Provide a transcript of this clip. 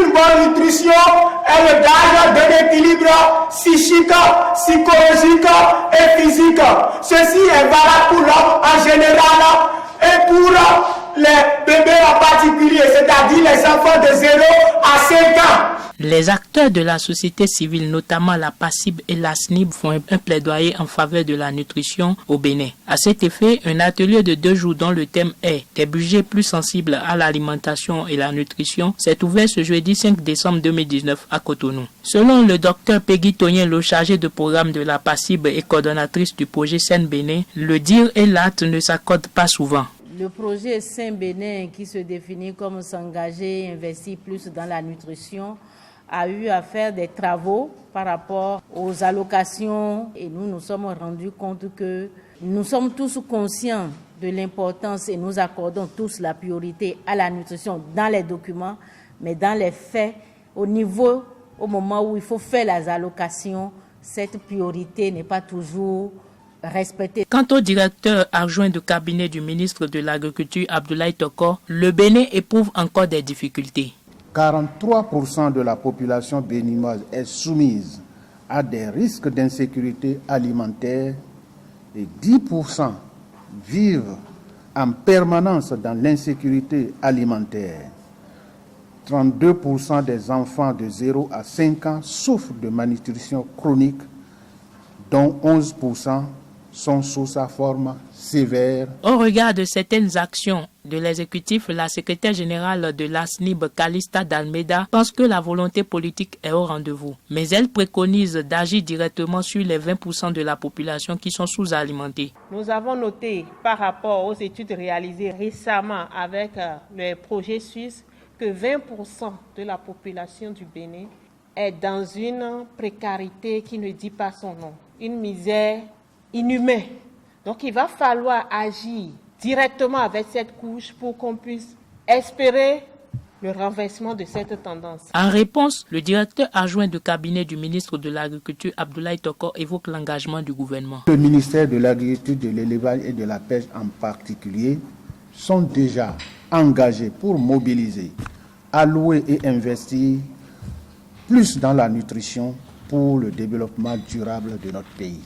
Une bonne nutrition est le gage d'un équilibre psychique, psychologique et physique. Ceci est valable pour l'homme en général et pour les bébés en particulier, c'est-à-dire les enfants de 0 à 5 ans. Les acteurs de la société civile, notamment la PACIB et la SNIB, font un plaidoyer en faveur de la nutrition au Bénin. À cet effet, un atelier de 2 jours dont le thème est « Des budgets plus sensibles à l'alimentation et la nutrition » s'est ouvert ce jeudi 5 décembre 2019 à Cotonou. Selon le docteur Peggy Tonien, le chargé de programme de la PACIB et coordonnatrice du projet Sain Bénin, le dire et l'acte ne s'accordent pas souvent. Le projet Sain Bénin, qui se définit comme s'engager et investir plus dans la nutrition, a eu à faire des travaux par rapport aux allocations et nous sommes rendus compte que nous sommes tous conscients de l'importance et nous accordons tous la priorité à la nutrition dans les documents, mais dans les faits, au moment où il faut faire les allocations, cette priorité n'est pas toujours respectée. Quant au directeur adjoint de cabinet du ministre de l'Agriculture, Abdoulaye Toko, le Bénin éprouve encore des difficultés. 43% de la population béninoise est soumise à des risques d'insécurité alimentaire et 10% vivent en permanence dans l'insécurité alimentaire. 32% des enfants de 0 à 5 ans souffrent de malnutrition chronique, dont 11% sont sous sa forme sévère. Au regard de certaines actions de l'exécutif, la secrétaire générale de l'ASNIB, Calista Dalmeda, pense que la volonté politique est au rendez-vous. Mais elle préconise d'agir directement sur les 20% de la population qui sont sous-alimentés. Nous avons noté par rapport aux études réalisées récemment avec le projet suisse que 20% de la population du Bénin est dans une précarité qui ne dit pas son nom, une misère inhumaine. Donc il va falloir agir directement avec cette couche pour qu'on puisse espérer le renversement de cette tendance. En réponse, le directeur adjoint de cabinet du ministre de l'Agriculture, Abdoulaye Toko, évoque l'engagement du gouvernement. Le ministère de l'Agriculture, de l'Élevage et de la Pêche en particulier sont déjà engagés pour mobiliser, allouer et investir plus dans la nutrition pour le développement durable de notre pays.